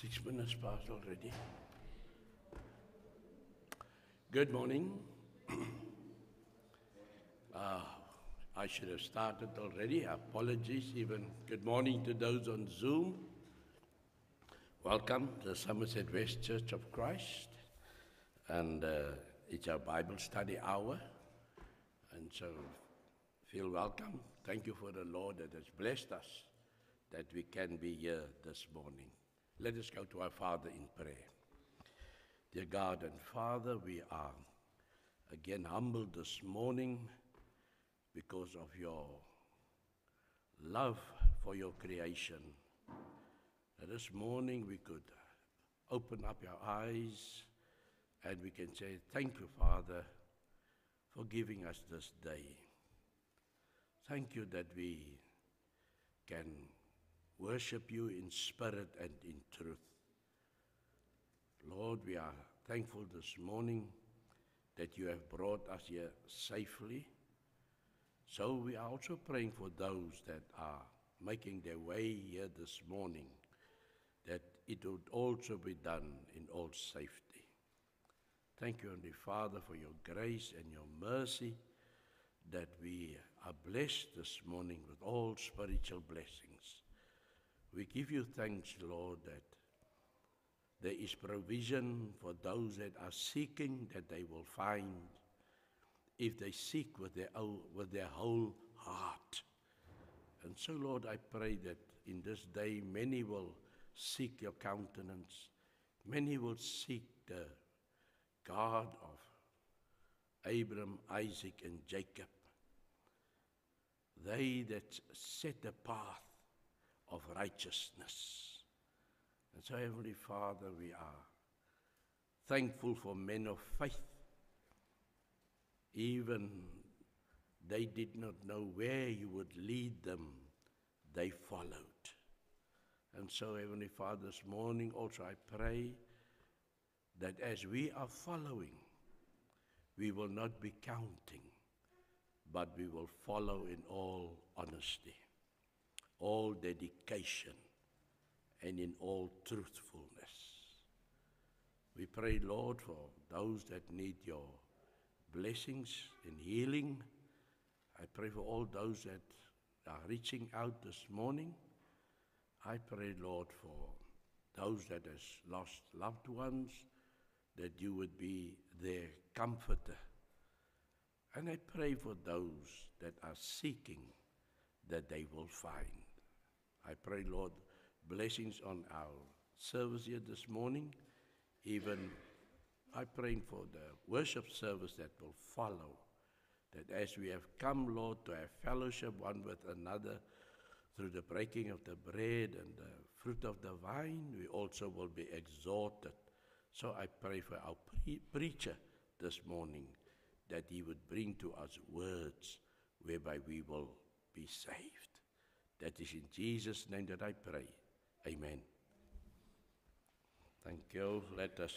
6 minutes past already. Good morning. I should have started already. Apologies. Even good morning to those on Zoom. Welcome to the Somerset West Church of Christ. And it's our Bible study hour. And so feel welcome. Thank you for the Lord that has blessed us that we can be here this morning. Let us go to our Father in prayer. Dear God and Father, we are again humbled this morning because of your love for your creation. That this morning we could open up our eyes and we can say, thank you, Father, for giving us this day. Thank you that we can worship you in spirit and in truth. Lord, we are thankful this morning that you have brought us here safely. So we are also praying for those that are making their way here this morning, that it would also be done in all safety. Thank you, Heavenly Father, for your grace and your mercy, that we are blessed this morning with all spiritual blessings. We give you thanks, Lord, that there is provision for those that are seeking, that they will find, if they seek with their whole heart. And so, Lord, I pray that in this day many will seek your countenance. Many will seek the God of Abraham, Isaac, and Jacob. They that set the path of righteousness. And so, Heavenly Father, we are thankful for men of faith. Even they did not know where you would lead them, they followed. And so, Heavenly Father, this morning also I pray that as we are following, we will not be counting, but we will follow in all honesty, all dedication, and in all truthfulness. We pray, Lord, for those that need your blessings in healing. I pray for all those that are reaching out this morning. I pray, Lord, for those that has lost loved ones, that you would be their comforter. And I pray for those that are seeking, that they will find. I pray, Lord, blessings on our service here this morning. Even I pray for the worship service that will follow, that as we have come, Lord, to have fellowship one with another through the breaking of the bread and the fruit of the vine, we also will be exhorted. So I pray for our preacher this morning, that he would bring to us words whereby we will be saved. That is in Jesus' name that I pray. Amen. Thank you. Let us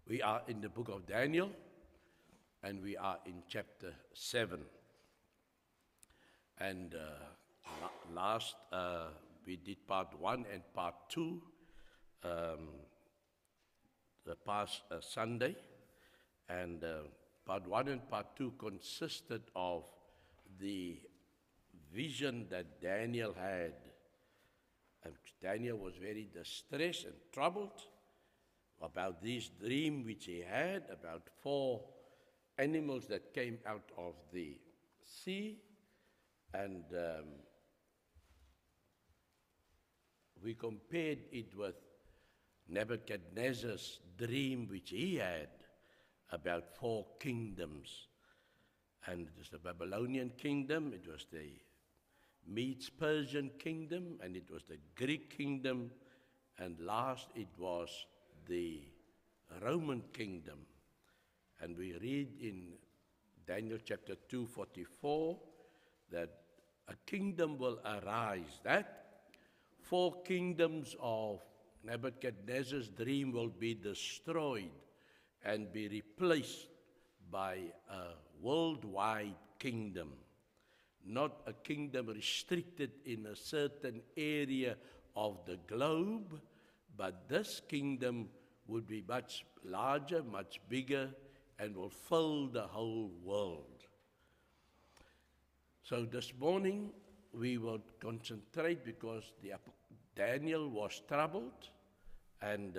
we are in the book of Daniel, and we are in chapter 7. And last we did part 1 and part 2 the past Sunday, and part 1 and part 2 consisted of the vision that Daniel had. And Daniel was very distressed and troubled about this dream which he had about 4 animals that came out of the sea. And we compared it with Nebuchadnezzar's dream which he had about 4 kingdoms. And it was the Babylonian kingdom, it was the Medes-Persian kingdom, and it was the Greek kingdom, and last it was the Roman kingdom. And we read in Daniel chapter 2:44 that a kingdom will arise, that 4 kingdoms of Nebuchadnezzar's dream will be destroyed and be replaced by a worldwide kingdom. not a kingdom restricted in a certain area of the globe, but this kingdom would be much larger, much bigger, and will fill the whole world. So this morning we will concentrate because Daniel was troubled, and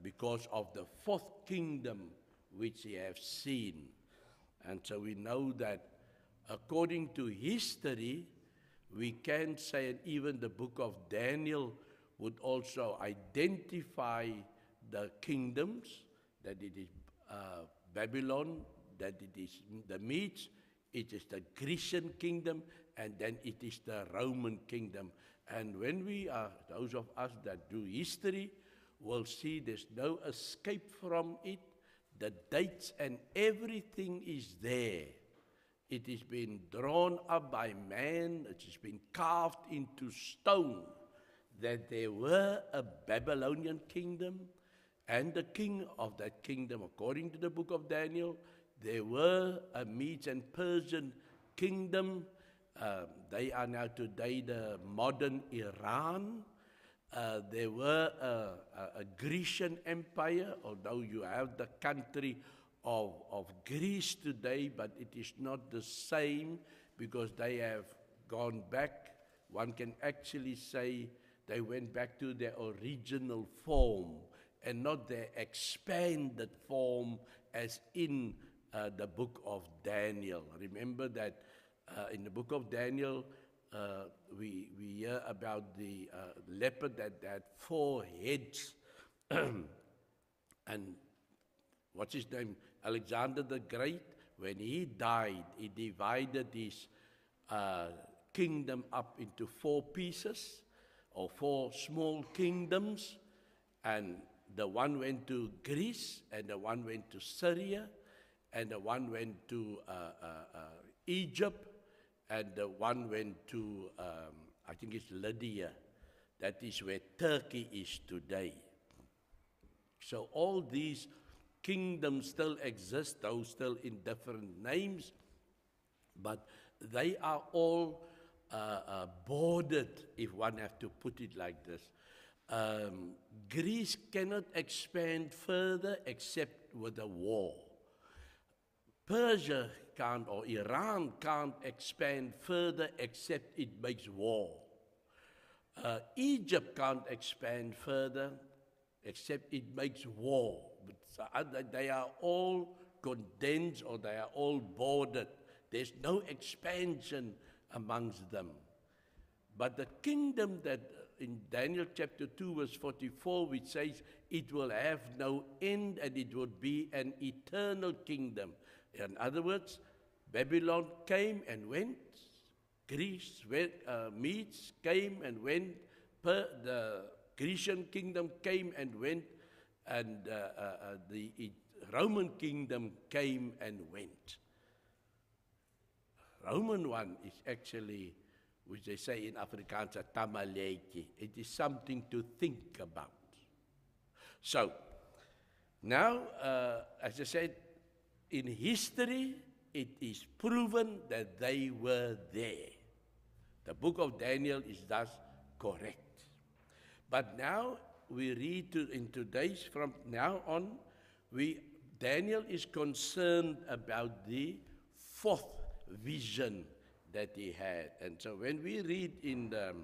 because of the fourth kingdom which he has seen. And so we know that according to history, we can say, and even the book of Daniel would also identify the kingdoms, that it is Babylon, that it is the Medes, it is the Grecian kingdom, and then it is the Roman kingdom. And when we are, those of us that do history, will see there's no escape from it. The dates and everything is there. It has been drawn up by man, it has been carved into stone, that there were a Babylonian kingdom, and the king of that kingdom, according to the book of Daniel, there were a Medes and Persian kingdom. They are now today the modern Iran. There were a Grecian empire, although you have the country of Greece today, but it is not the same because they have gone back. One can actually say they went back to their original form and not their expanded form as in the book of Daniel. Remember that in the book of Daniel, we hear about the leopard that had 4 heads. And what's his name? Alexander the Great, when he died, he divided his kingdom up into 4 pieces, or 4 small kingdoms, and the one went to Greece, and the one went to Syria, and the one went to Egypt, and the one went to, I think it's Lydia. That is where Turkey is today. So all these kingdoms still exist, though still in different names, but they are all bordered, if one have to put it like this. Greece cannot expand further except with a war. Persia can't, or Iran can't expand further except it makes war. Egypt can't expand further except it makes war. But they are all condensed, or they are all bordered. There's no expansion amongst them. But the kingdom that in Daniel chapter 2 verse 44, which says it will have no end and it would be an eternal kingdom. In other words, Babylon came and went, Greece, Medes came and went, the Grecian kingdom came and went, and the Roman kingdom came and went. Roman one is actually, which they say in Afrikaans, a tamaletjie. It is something to think about. So, now, as I said, in history, it is proven that they were there. The book of Daniel is thus correct. But now, we read in today's, from now on, Daniel is concerned about the 4th vision that he had. And so when we read in the,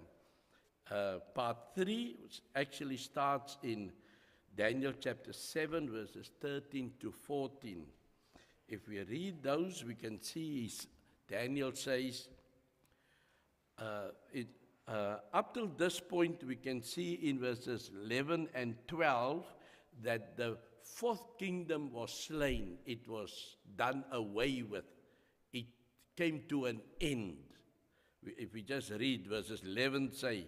part 3, which actually starts in Daniel chapter 7, verses 13 to 14, if we read those, we can see Daniel says, up till this point, we can see in verses 11 and 12 that the 4th kingdom was slain. It was done away with. It came to an end. If we just read verses 11, say,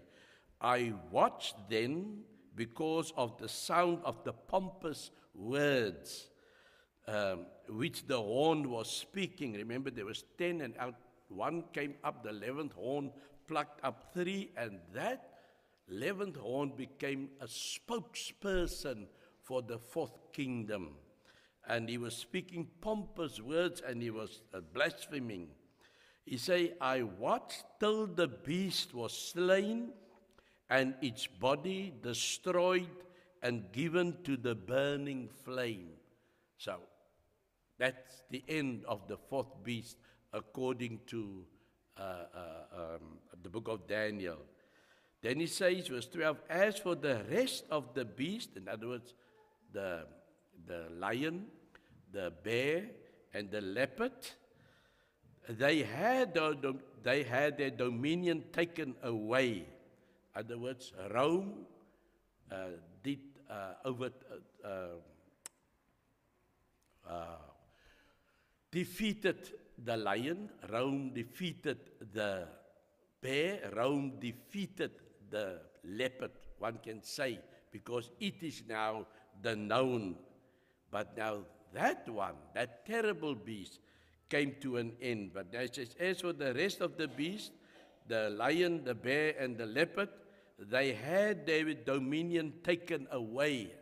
I watched then because of the sound of the pompous words which the horn was speaking. Remember, there was 10, and out one came up, the 11th horn plucked up 3, and that 11th horn became a spokesperson for the 4th kingdom. And he was speaking pompous words, and he was blaspheming. He say, I watched till the beast was slain, and its body destroyed and given to the burning flame. So, that's the end of the fourth beast, according to the book of Daniel. Then he says, verse 12, as for the rest of the beast, in other words, the lion, the bear, and the leopard, they had their dominion taken away. In other words, Rome defeated the lion, Rome defeated the bear, Rome defeated the leopard, one can say, because it is now the known. But now that one, that terrible beast, came to an end. But now it says, as for the rest of the beasts, the lion, the bear, and the leopard, they had their dominion taken away.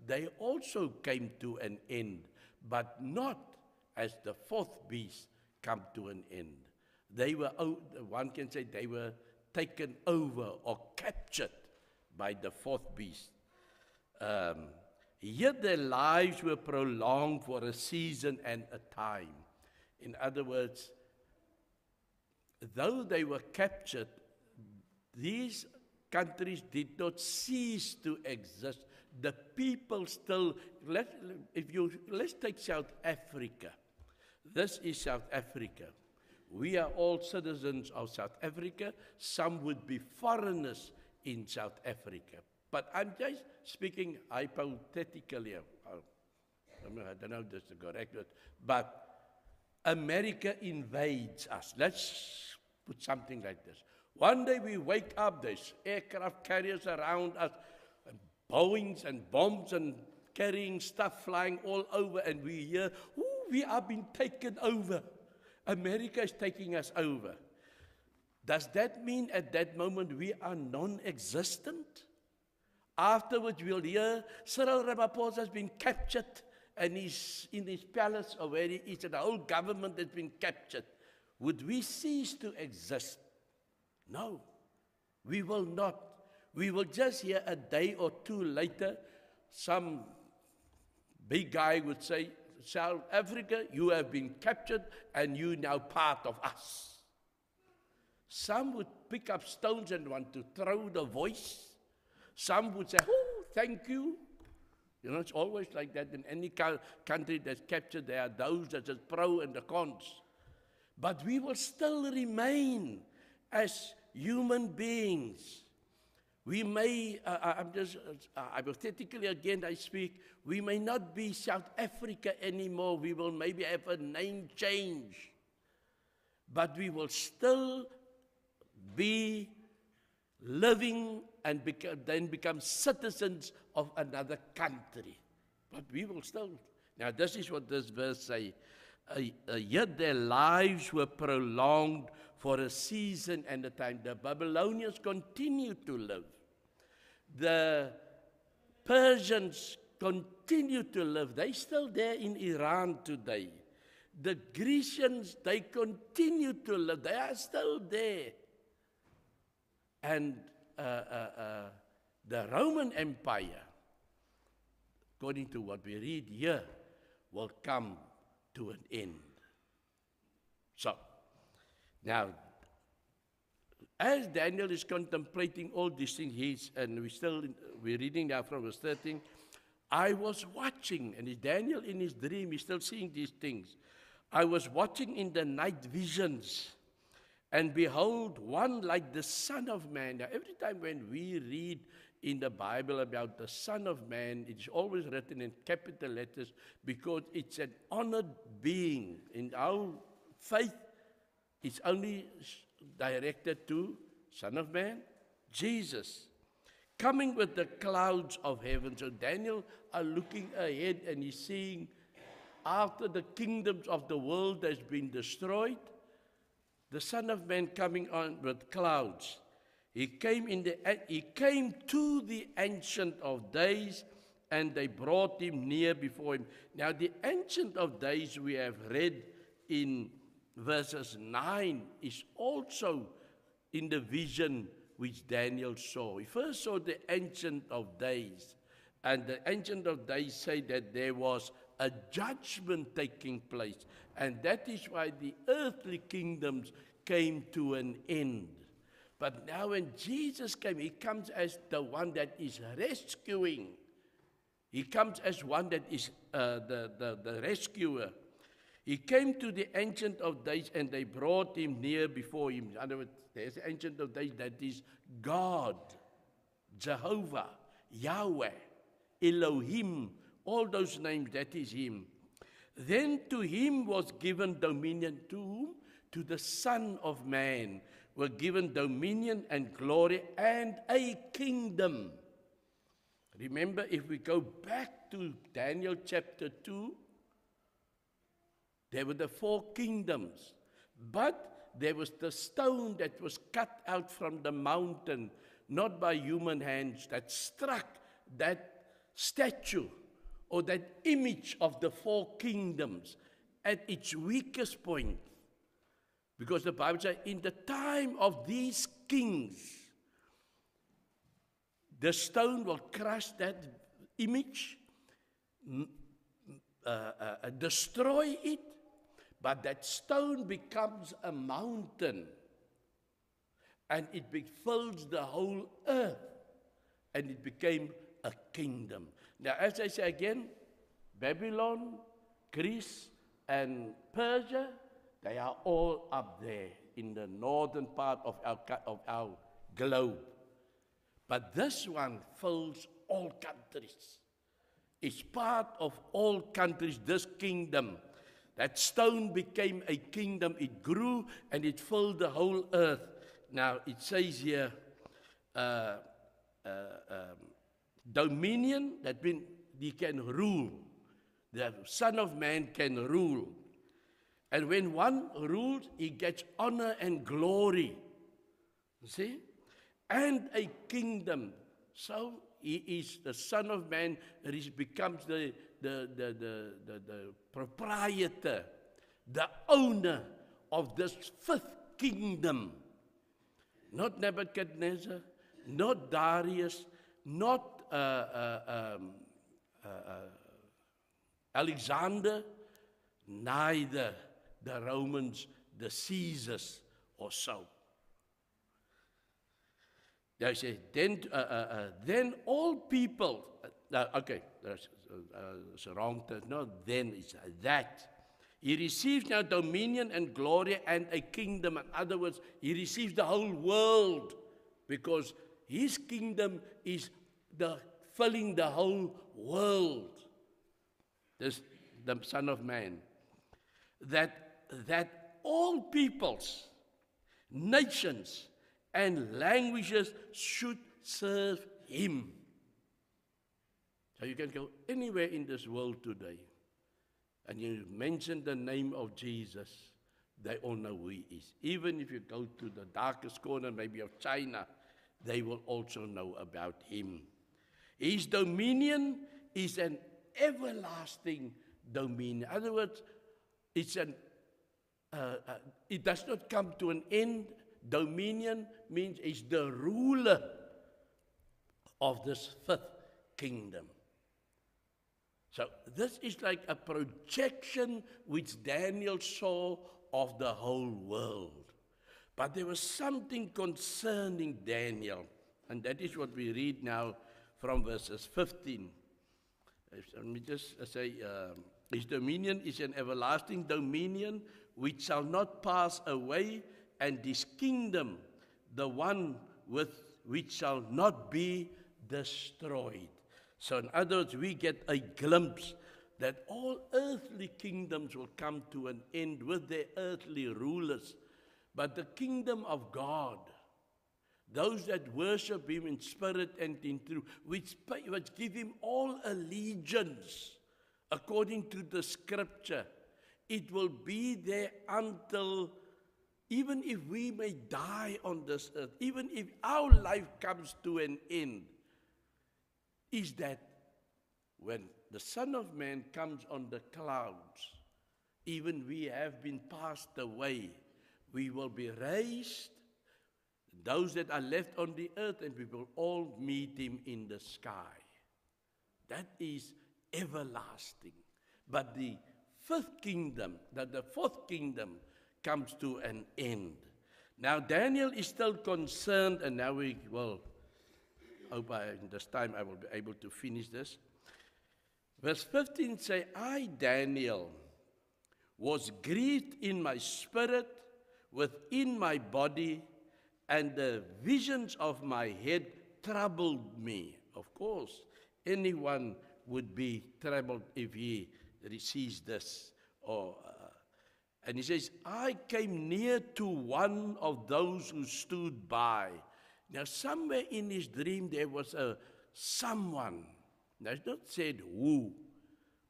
They also came to an end, but not as the fourth beast come to an end. They were, one can say, they were taken over or captured by the fourth beast. Yet their lives were prolonged for a season and a time. In other words, though they were captured, these countries did not cease to exist. The people still, let's take South Africa. This is South Africa. We are all citizens of South Africa. Some would be foreigners in South Africa. But I'm just speaking hypothetically. I don't know if that's the correct word. But America invades us. Let's put something like this. One day we wake up, there's aircraft carriers around us, and Boeings and bombs and carrying stuff flying all over, and we hear, we are being taken over. America is taking us over. Does that mean at that moment we are non-existent? Afterwards we'll hear Cyril Ramaphosa has been captured and he's in his palace, or where he is, and the whole government has been captured. Would we cease to exist? No, we will not. We will just hear a day or two later, some big guy would say, South Africa, you have been captured and you now part of us. Some would pick up stones and want to throw the voice. Some would say, oh, thank you. You know, it's always like that in any country that's captured. There are those that are pro and the cons. But we will still remain as human beings. We may, hypothetically again I speak, we may not be South Africa anymore. We will maybe have a name change. But we will still be living and then become citizens of another country. But we will still. Now this is what this verse says. Yet their lives were prolonged for a season and a time. The Babylonians continued to live. The Persians continue to live. They're still there in Iran today. The Grecians, they continue to live. They are still there. And the Roman Empire, according to what we read here, will come to an end. So, now, as Daniel is contemplating all these things, and we're reading now from verse 13, I was watching, and Daniel in his dream, he's still seeing these things. I was watching in the night visions, and behold, one like the Son of Man. Now, every time when we read in the Bible about the Son of Man, it's always written in capital letters because it's an honored being. In our faith, it's only directed to Son of Man, Jesus, coming with the clouds of heaven. So Daniel are looking ahead and he's seeing after the kingdoms of the world has been destroyed, the Son of Man coming on with clouds. He came to the Ancient of Days, and they brought him near before him. Now, the Ancient of Days we have read in verses 9 is also in the vision which Daniel saw. He first saw the Ancient of Days, and the Ancient of Days say that there was a judgment taking place, and that is why the earthly kingdoms came to an end. But now when Jesus came, he comes as the one that is rescuing. He comes as one that is the rescuer. He came to the Ancient of Days, and they brought him near before him. In other words, there's the Ancient of Days, that is God, Jehovah, Yahweh, Elohim, all those names, that is him. Then to him was given dominion. To whom? To the Son of Man were given dominion and glory and a kingdom. Remember, if we go back to Daniel chapter 2, there were the 4 kingdoms, but there was the stone that was cut out from the mountain, not by human hands, that struck that statue or that image of the 4 kingdoms at its weakest point. Because the Bible says, in the time of these kings, the stone will crush that image, destroy it, but that stone becomes a mountain, and it fills the whole earth, and it became a kingdom. Now, as I say again, Babylon, Greece, and Persia, they are all up there in the northern part of our globe. But this one fills all countries. It's part of all countries, this kingdom. That stone became a kingdom. It grew and it filled the whole earth. Now, it says here, dominion, that means he can rule. The Son of Man can rule. And when one rules, he gets honor and glory. You see? And a kingdom. So he is the Son of Man, and he becomes the proprietor, the owner of this 5th kingdom. Not Nebuchadnezzar, not Darius, not Alexander, neither the Romans, the Caesars, or so. They say, then all people, okay, that's a wrong term. No, then it's that. He receives now dominion and glory and a kingdom. In other words, he receives the whole world, because his kingdom is filling the whole world. This, the Son of Man. That all peoples, nations, and languages should serve him. So you can go anywhere in this world today, and you mention the name of Jesus, they all know who he is. Even if you go to the darkest corner, maybe of China, they will also know about him. His dominion is an everlasting dominion. In other words, it does not come to an end. Dominion means he's the ruler of this 5th kingdom. So this is like a projection which Daniel saw of the whole world. But there was something concerning Daniel, and that is what we read now from verses 15. Let me just say, his dominion is an everlasting dominion which shall not pass away, and his kingdom, the one which shall not be destroyed. So in other words, we get a glimpse that all earthly kingdoms will come to an end with their earthly rulers. But the kingdom of God, those that worship him in spirit and in truth, which give him all allegiance according to the scripture, it will be there until, even if we may die on this earth, even if our life comes to an end, is that when the Son of Man comes on the clouds, even we have been passed away, we will be raised, those that are left on the earth, and we will all meet him in the sky. That is everlasting. But the fourth kingdom comes to an end. Now Daniel is still concerned, and now we will, hope in this time I will be able to finish this. Verse 15 say, I, Daniel, was grieved in my spirit, within my body, and the visions of my head troubled me. Of course, anyone would be troubled if he receives this. And he says, I came near to one of those who stood by. Now, somewhere in his dream there was a someone. Now, it's not said who,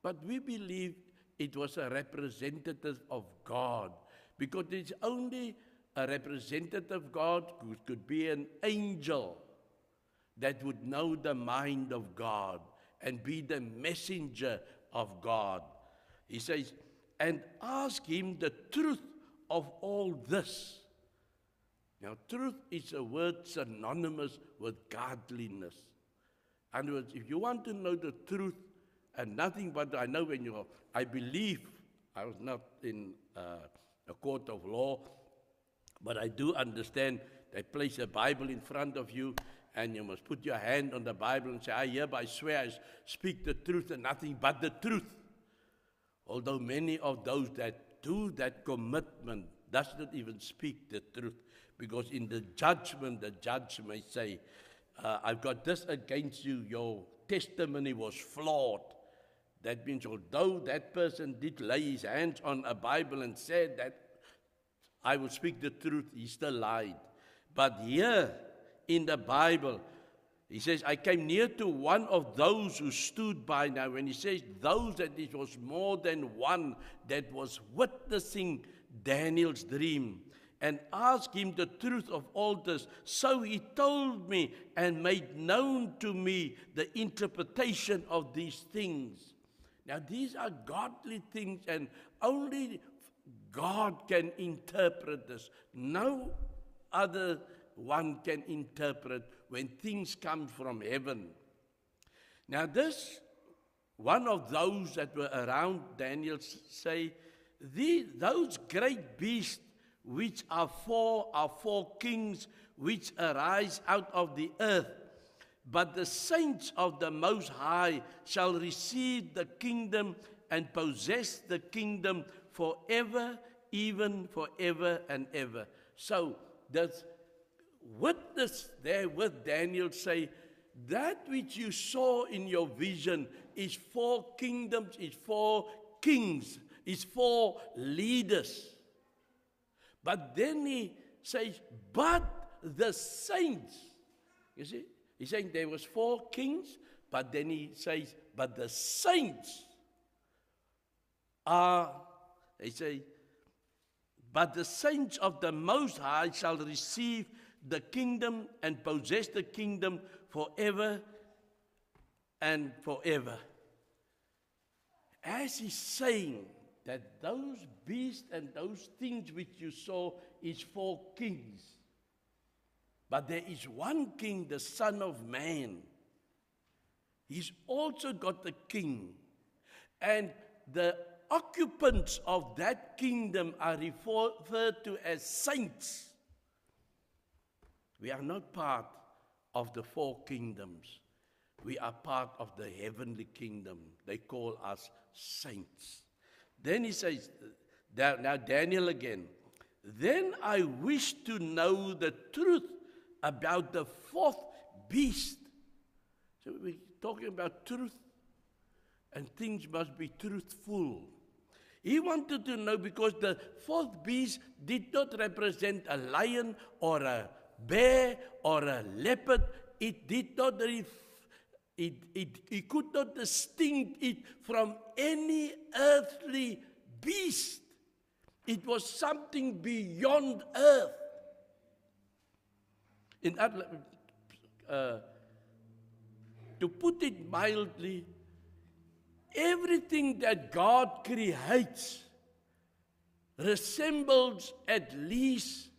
but we believe it was a representative of God, because it's only a representative of God who could be an angel that would know the mind of God and be the messenger of God. He says, and ask him the truth of all this. Now, truth is a word synonymous with godliness. In other words, if you want to know the truth, and nothing but I know when I believe, I was not in a court of law, but I do understand they place a Bible in front of you, and you must put your hand on the Bible and say, I hereby swear I speak the truth and nothing but the truth. Although many of those that do that commitment does not even speak the truth, because in the judgment, the judge may say, I've got this against you, your testimony was flawed. That means although that person did lay his hands on a Bible and said that I will speak the truth, he still lied. But here in the Bible, he says, I came near to one of those who stood by. Now, when he says those, that it was more than one that was witnessing Daniel's dream, and asked him the truth of all this. So he told me and made known to me the interpretation of these things. Now, these are godly things, and only God can interpret this. No other one can interpret when things come from heaven. Now, this, one of those that were around Daniel say, those great beasts which are four kings which arise out of the earth. But the saints of the Most High shall receive the kingdom and possess the kingdom forever, even forever and ever. So, the witness there with Daniel say, that which you saw in your vision is 4 kingdoms, is 4 kings, is 4 leaders. But then he says, but the saints, you see, he's saying there was 4 kings, but then he says, but the saints are, they say, but the saints of the Most High shall receive the kingdom and possess the kingdom forever and forever. As he's saying that those beasts and those things which you saw is 4 kings. But there is one king, the Son of Man. He's also got the king. And the occupants of that kingdom are referred to as saints. We are not part of the 4 kingdoms. We are part of the heavenly kingdom. They call us saints. Then he says, now Daniel again, then I wish to know the truth about the 4th beast. So we're talking about truth, and things must be truthful. He wanted to know because the 4th beast did not represent a lion or a bear or a leopard. It did not he could not distinguish it from any earthly beast. It was something beyond earth. To put it mildly, everything that God creates resembles at least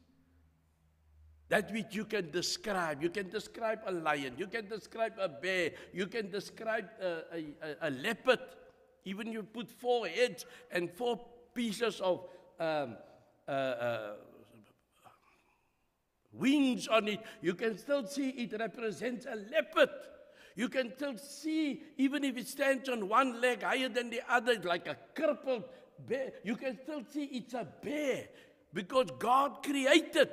that which you can describe. You can describe a lion, you can describe a bear, you can describe a leopard. Even you put 4 heads and 4 pieces of wings on it, you can still see it represents a leopard. You can still see, even if it stands on one leg higher than the other, it's like a crippled bear. You can still see it's a bear because God created.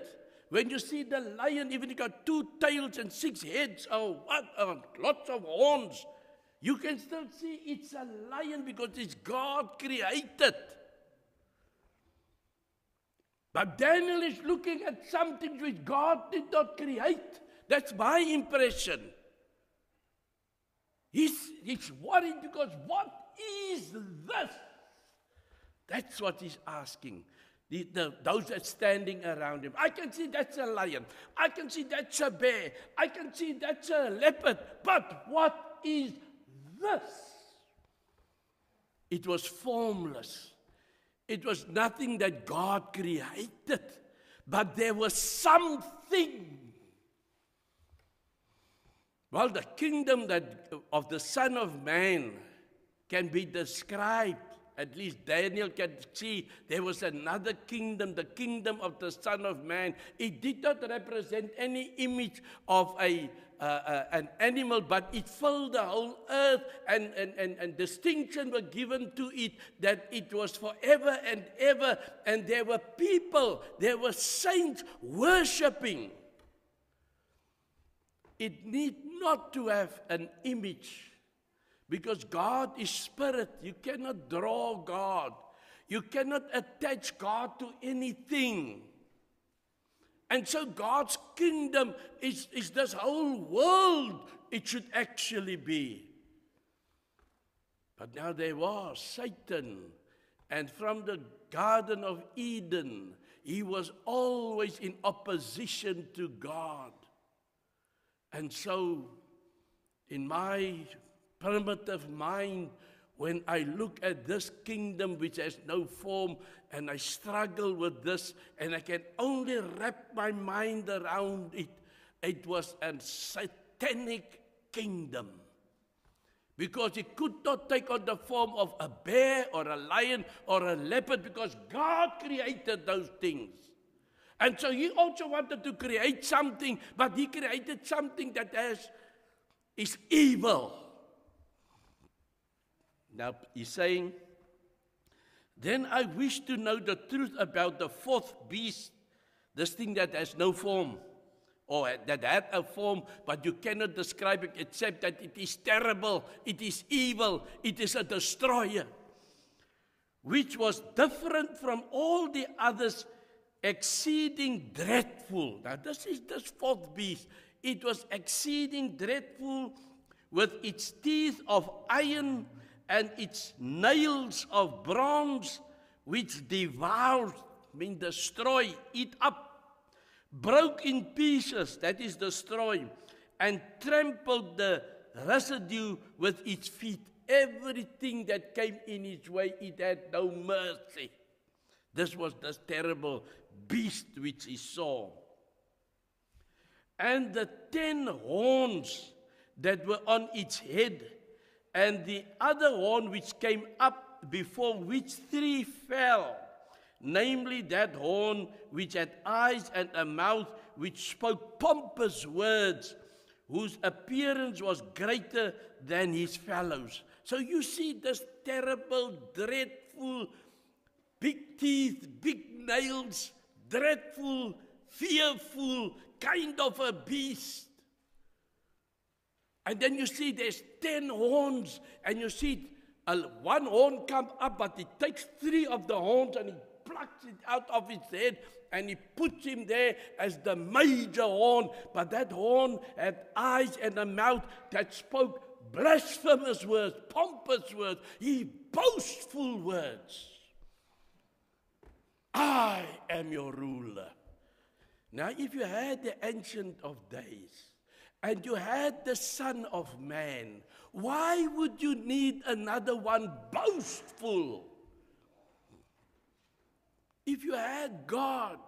When you see the lion, even it got 2 tails and 6 heads, lots of horns, you can still see it's a lion because it's God created. But Daniel is looking at something which God did not create. That's my impression. He's worried because what is this? That's what he's asking. Those that are standing around him. I can see that's a lion. I can see that's a bear. I can see that's a leopard. But what is this? It was formless. It was nothing that God created. But there was something. Well, the kingdom of the Son of Man can be described. At least Daniel can see there was another kingdom, the kingdom of the Son of Man. It did not represent any image of an animal, but it filled the whole earth, and distinction were given to it that it was forever and ever, and there were people, there were saints worshiping. It need not to have an image. Because God is spirit. You cannot draw God. You cannot attach God to anything. And so God's kingdom is this whole world. It should actually be. But now there was Satan. And from the Garden of Eden, he was always in opposition to God. And so, in my primitive mind, when I look at this kingdom which has no form, and I struggle with this, and I can only wrap my mind around it, it was a satanic kingdom. Because it could not take on the form of a bear or a lion or a leopard, because God created those things. And so he also wanted to create something, but he created something that is evil. Now, he's saying, then I wish to know the truth about the 4th beast, this thing that has no form, or that had a form, but you cannot describe it except that it is terrible, it is evil, it is a destroyer, which was different from all the others, exceeding dreadful. Now, this is this 4th beast. It was exceeding dreadful, with its teeth of iron and its nails of bronze, which devoured, destroy, eat up, broke in pieces, that is destroy, and trampled the residue with its feet. Everything that came in its way, it had no mercy. This was this terrible beast which he saw. And the 10 horns that were on its head, and the other horn which came up, before which 3 fell, namely that horn which had eyes and a mouth, which spoke pompous words, whose appearance was greater than his fellows. So you see this terrible, dreadful, big teeth, big nails, dreadful, fearful kind of a beast. And then you see there's 10 horns, and you see one horn come up, but he takes 3 of the horns and he plucks it out of his head, and he puts him there as the major horn. But that horn had eyes and a mouth that spoke blasphemous words, pompous words, boastful words. I am your ruler. Now, if you had the Ancient of Days, and you had the Son of Man, why would you need another one boastful? If you had God,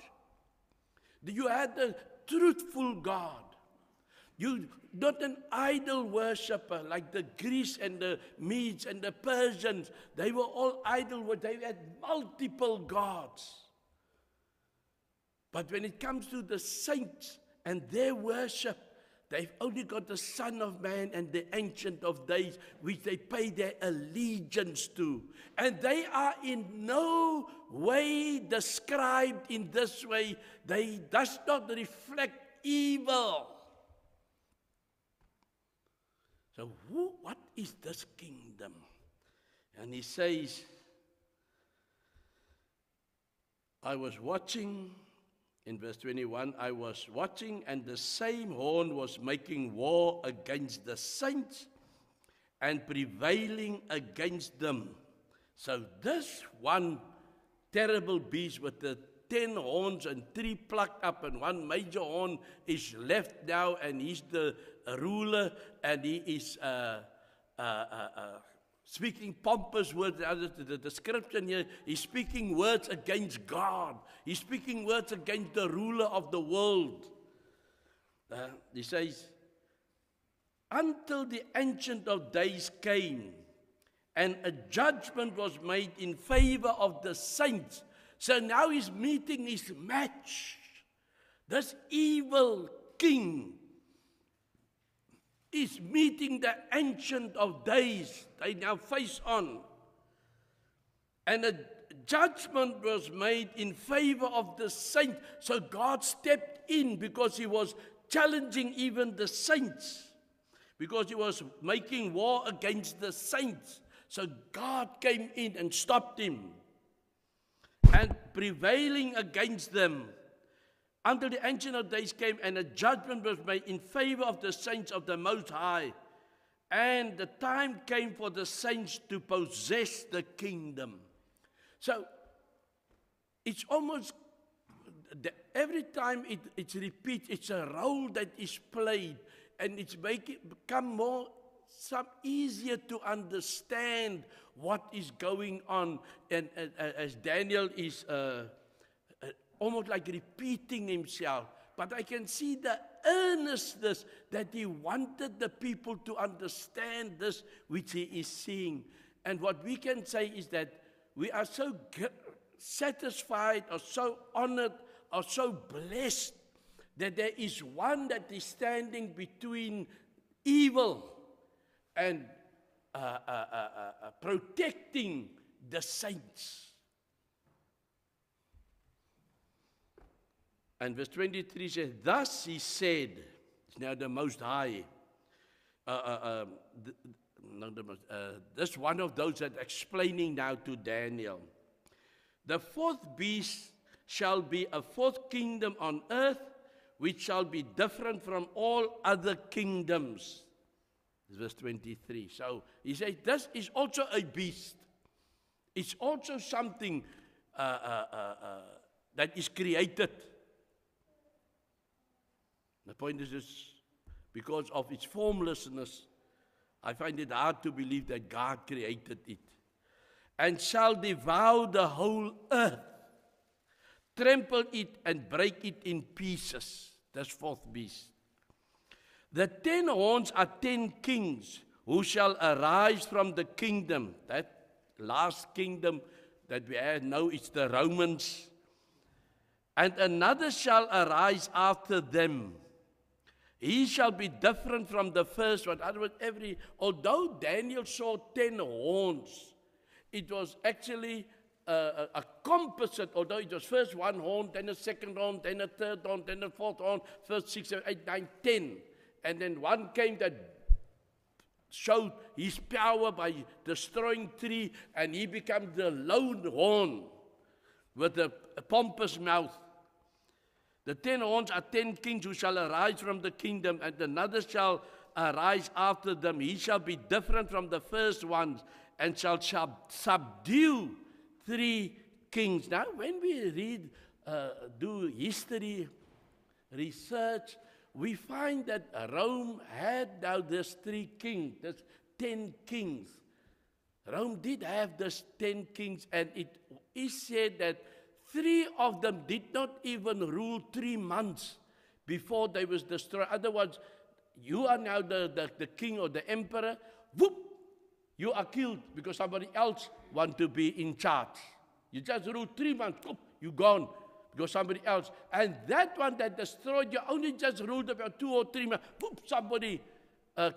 you had the truthful God. You not an idol worshipper like the Greeks and the Medes and the Persians. They were all idol worshippers. They had multiple gods. But when it comes to the saints and their worship, they've only got the Son of Man and the Ancient of Days, which they pay their allegiance to. And they are in no way described in this way. They does not reflect evil. So what is this kingdom? And he says, I was watching, in verse 21, I was watching, and the same horn was making war against the saints and prevailing against them. So this one terrible beast with the 10 horns and 3 plucked up, and one major horn is left now, and he's the ruler, and he is speaking pompous words. The description here, he's speaking words against God. He's speaking words against the ruler of the world. He says, until the Ancient of Days came, and a judgment was made in favor of the saints. So now he's meeting his match. This evil king is meeting the Ancient of Days. They now face on. And a judgment was made in favor of the saints. So God stepped in because he was challenging even the saints. Because he was making war against the saints. So God came in and stopped him. And prevailing against them, until the Ancient of Days came, and a judgment was made in favor of the saints of the Most High. And the time came for the saints to possess the kingdom. So, it's almost, every time it's repeated, it's a role that is played. And it's become easier to understand what is going on. And as Daniel is almost like repeating himself. But I can see the earnestness that he wanted the people to understand this which he is seeing. And what we can say is that we are so satisfied or so honored or so blessed that there is one that is standing between evil and protecting the saints. And verse 23 says, thus he said, it's now the Most High, this one of those that explaining now to Daniel, the fourth beast shall be a fourth kingdom on earth, which shall be different from all other kingdoms. Verse 23. So he says, this is also a beast. It's also something that is created. The point is this, because of its formlessness, I find it hard to believe that God created it. And shall devour the whole earth, trample it and break it in pieces. This fourth beast. The 10 horns are 10 kings who shall arise from the kingdom. That last kingdom that we have now is the Romans. And another shall arise after them. He shall be different from the first one. In other words, although Daniel saw 10 horns, it was actually a composite, although it was first one horn, then a second horn, then a third horn, then a fourth horn, first 6, 7, 8, 9, 10. And then one came that showed his power by destroying 3, and he became the lone horn with a pompous mouth. The 10 horns are 10 kings who shall arise from the kingdom, and another shall arise after them. He shall be different from the first ones, and shall subdue 3 kings. Now, when we read, do history research, we find that Rome had now this 3 kings, this 10 kings. Rome did have this 10 kings, and it is said that 3 of them did not even rule 3 months before they was destroyed. Otherwise, you are now the king or the emperor. Whoop! You are killed because somebody else want to be in charge. You just rule 3 months. Whoop, you're gone because somebody else. And that one that destroyed you only just ruled about 2 or 3 months. Whoop, somebody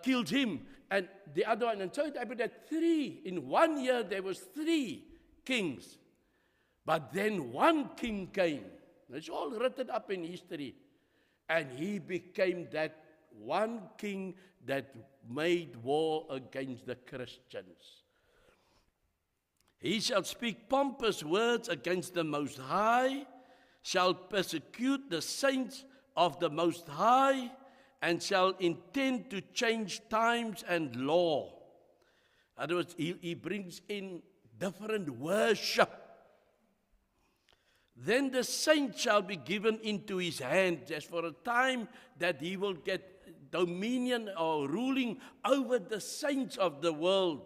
killed him. And the other one. And so it happened that 3, in 1 year there was 3 kings. But then 1 king came. It's all written up in history. And he became that 1 king that made war against the Christians. He shall speak pompous words against the Most High, shall persecute the saints of the Most High, and shall intend to change times and law. In other words, he brings in different worship. Then the saints shall be given into his hand, just for a time that he will get dominion or ruling over the saints of the world.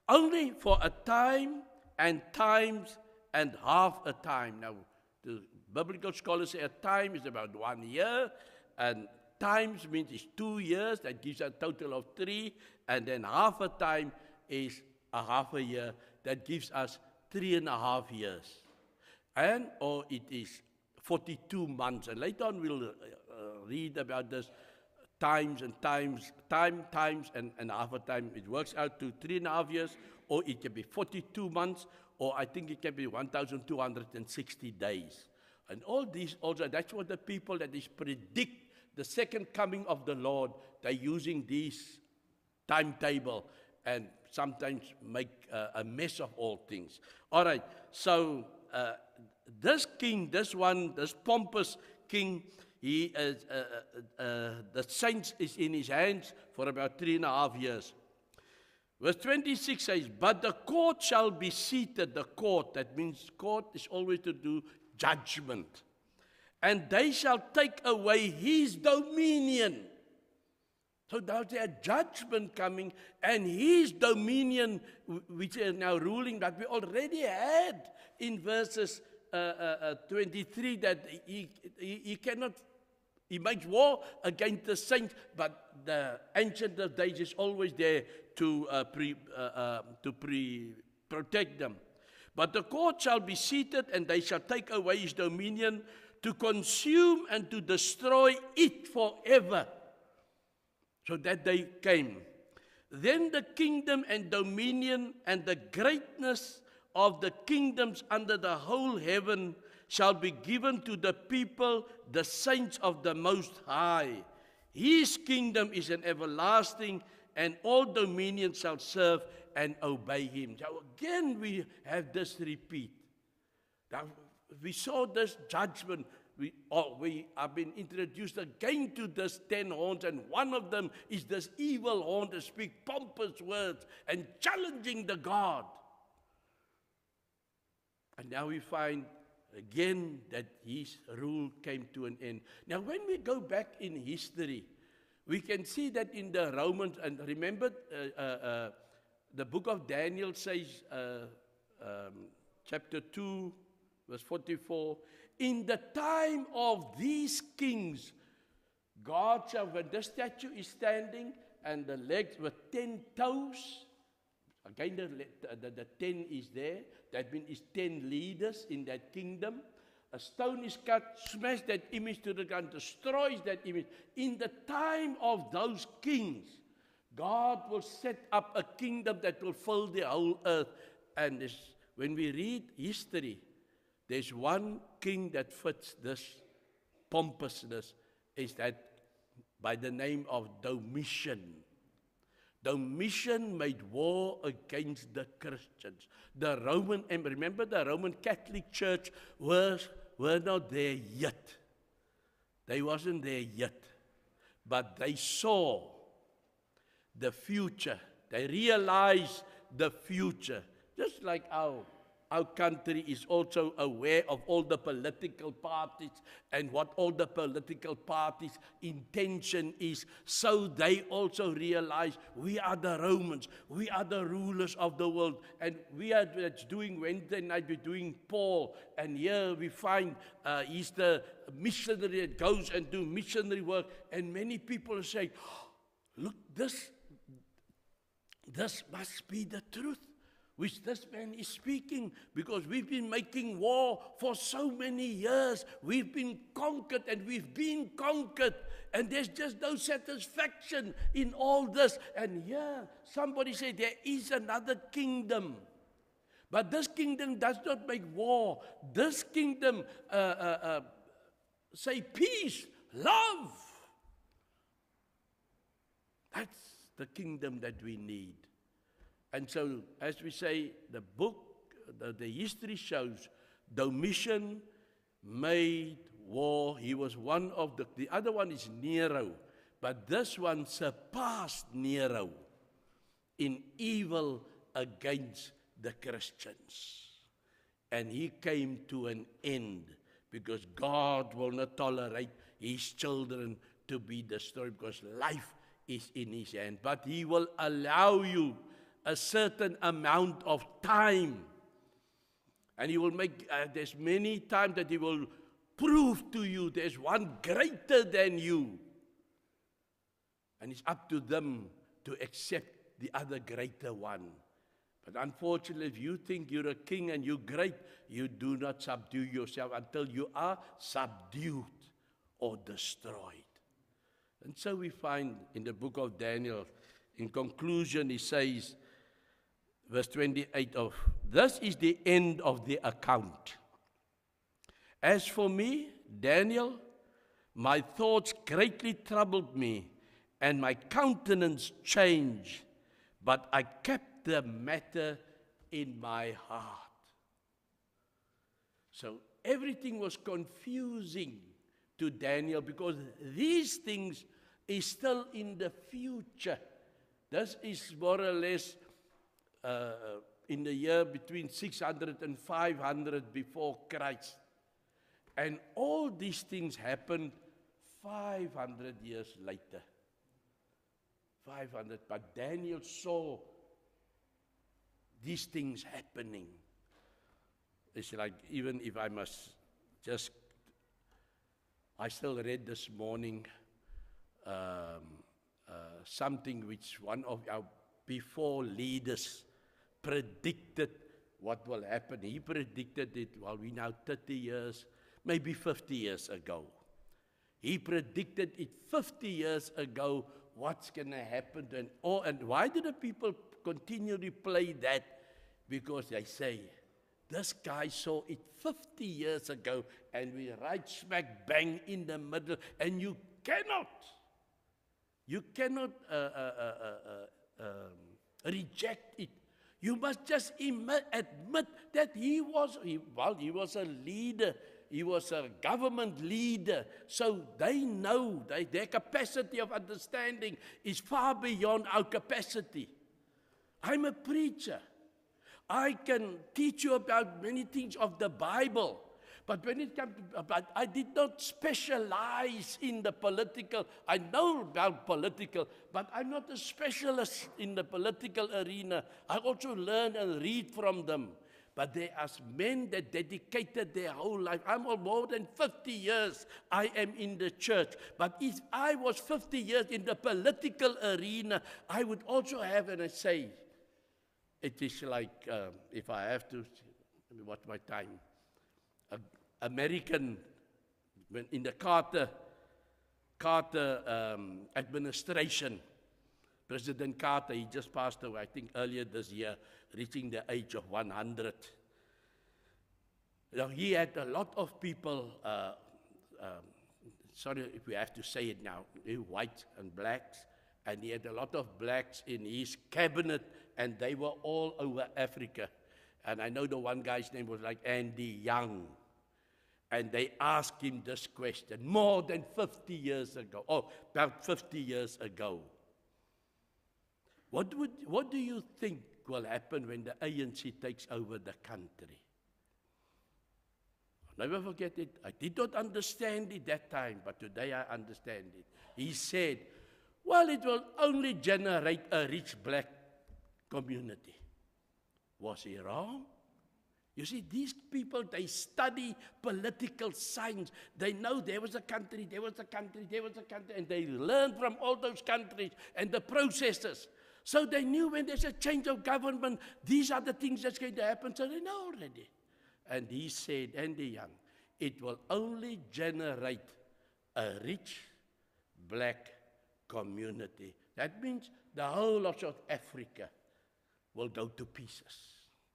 Only for a time and times and half a time. Now, the biblical scholars say a time is about 1 year, and times means it's 2 years. That gives a total of 3, and then half a time is a half a year. That gives us 3.5 years. And or it is 42 months. And later on we'll read about this times and half a time. It works out to 3.5 years, or it can be 42 months, or I think it can be 1,260 days. And all these also, that's what the people that is predict the second coming of the Lord, they're using this timetable and sometimes make a mess of all things. All right, so this king, this pompous king, he is, the saints is in his hands for about 3.5 years. Verse 26 says, but the court shall be seated. The court, that means court is always to do judgment. And they shall take away his dominion. So now there's judgment coming, and his dominion, which is now ruling, that we already had in verses 23, that he cannot, he makes war against the saints, but the Ancient of Days is always there to protect them. But the court shall be seated, and they shall take away his dominion, to consume and to destroy it forever. So that day came. Then the kingdom and dominion and the greatness of the kingdoms under the whole heaven shall be given to the people, the saints of the Most High. His kingdom is an everlasting, and all dominion shall serve and obey him. So again we have this repeat. Now, we saw this judgment. We have been introduced again to this 10 horns, and one of them is this evil horn to speak pompous words and challenging the God. And now we find again that his rule came to an end. Now when we go back in history, we can see that in the Romans, and remember the book of Daniel says, chapter 2, verse 44, in the time of these kings, God shall, when the statue is standing and the legs with 10 toes, again the 10 is there, that means it's 10 leaders in that kingdom. A stone is cut, smash that image to the ground, destroys that image. In the time of those kings, God will set up a kingdom that will fill the whole earth. And this, when we read history, there's one king that fits this pompousness, is that by the name of Domitian. Domitian made war against the Christians. The Roman, and remember the Roman Catholic Church were not there yet. They wasn't there yet. But they saw the future. They realized the future. Just like our our country is also aware of all the political parties and what all the political parties' intention is, so they also realize we are the Romans, we are the rulers of the world, and we are doing Wednesday night, we're doing Paul, and here we find he's the missionary that goes and do missionary work, and many people say, look, this must be the truth which this man is speaking, because we've been making war for so many years. We've been conquered and we've been conquered, and there's just no satisfaction in all this. And here, somebody said there is another kingdom. But this kingdom does not make war. This kingdom say peace, love. That's the kingdom that we need. And so, as we say, the book, the history shows Domitian made war. He was one of the other one is Nero, but this one surpassed Nero in evil against the Christians. And he came to an end because God will not tolerate his children to be destroyed, because life is in his hand. But he will allow you a certain amount of time. And he will make, there's many times that he will prove to you there's one greater than you. And it's up to them to accept the other greater one. But unfortunately, if you think you're a king and you're great, you do not subdue yourself until you are subdued or destroyed. And so we find in the book of Daniel, in conclusion, he says, verse 28 of, this is the end of the account. As for me, Daniel, my thoughts greatly troubled me, and my countenance changed, but I kept the matter in my heart. So everything was confusing to Daniel, because these things is still in the future. This is more or less in the year between 600 and 500 before Christ. And all these things happened 500 years later. 500, but Daniel saw these things happening. It's like, even if I must just, I still read this morning something which one of our before leaders predicted what will happen. He predicted it, well, we now 30 years, maybe 50 years ago. He predicted it 50 years ago, what's going to happen. And why do the people continually play that? Because they say, this guy saw it 50 years ago, and we right smack bang in the middle, and you cannot reject it. You must just admit that he was a leader. He was a government leader. So they know their capacity of understanding is far beyond our capacity. I'm a preacher. I can teach you about many things of the Bible. But when it comes to, but I did not specialize in the political. I know about political, but I'm not a specialist in the political arena. I also learn and read from them. But there are men that dedicated their whole life. I'm more than 50 years I am in the church. But if I was 50 years in the political arena, I would also have an essay. It is like, if I have to, what's my time? American, when in the Carter administration, President Carter, he just passed away, I think earlier this year, reaching the age of 100. Now, he had a lot of people, sorry if we have to say it now, whites and blacks, and he had a lot of blacks in his cabinet, and they were all over Africa. And I know the one guy's name was like Andy Young. And they asked him this question more than 50 years ago, about 50 years ago. What do you think will happen when the ANC takes over the country? I'll never forget it. I did not understand it that time, but today I understand it. He said, well, it will only generate a rich black community. Was he wrong? You see, these people, they study political science. They know there was a country, there was a country, there was a country, and they learned from all those countries and the processes. So they knew when there's a change of government, these are the things that's going to happen, so they know already. And he said, Andy Young, it will only generate a rich black community. That means the whole of South Africa will go to pieces.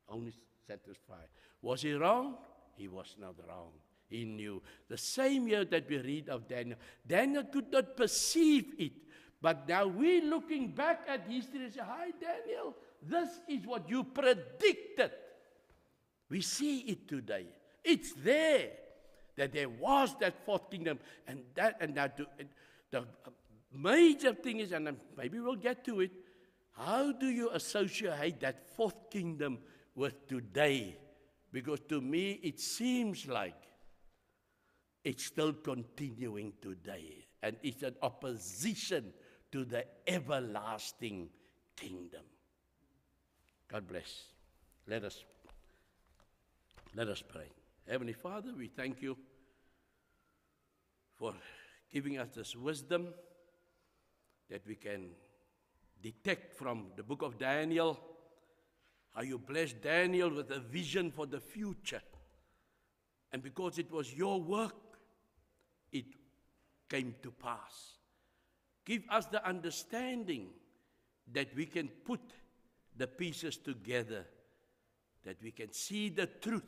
Only satisfied. Was he wrong? He was not wrong. He knew. The same year that we read of Daniel, Daniel could not perceive it. But now we're looking back at history and say, hi Daniel, this is what you predicted. We see it today. It's there. That there was that fourth kingdom. And that the major thing is, and maybe we'll get to it, how do you associate that fourth kingdom with today? Because to me, it seems like it's still continuing today. And it's an opposition to the everlasting kingdom. God bless. Let us pray. Heavenly Father, we thank you for giving us this wisdom that we can detect from the book of Daniel, how you blessed Daniel with a vision for the future. And because it was your work, it came to pass. Give us the understanding that we can put the pieces together, that we can see the truth,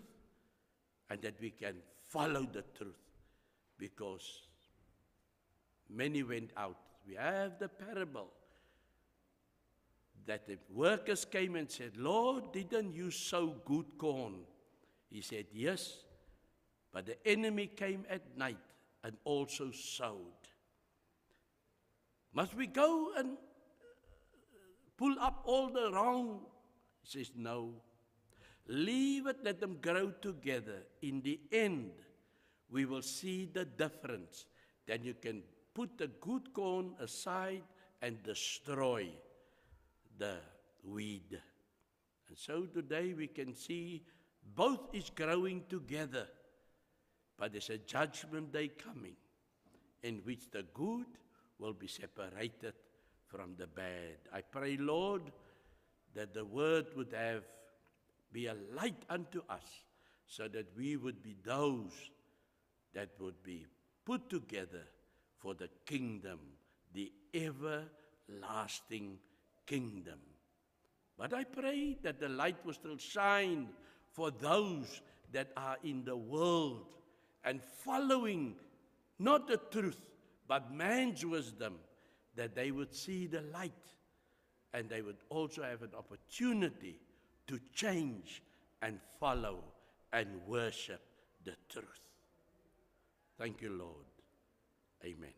and that we can follow the truth. Because many went out. We have the parable that the workers came and said, Lord, didn't you sow good corn? He said, yes, but the enemy came at night and also sowed. Must we go and pull up all the wrong? He says, no. Leave it, let them grow together. In the end, we will see the difference. Then you can put the good corn aside and destroy the weed. And so today we can see both is growing together. But there's a judgment day coming in which the good will be separated from the bad. I pray, Lord, that the word would be a light unto us, so that we would be those that would be put together for the kingdom, the everlasting kingdom. But I pray that the light will still shine for those that are in the world and following not the truth, but man's wisdom, that they would see the light and they would also have an opportunity to change and follow and worship the truth. Thank you, Lord. Amen.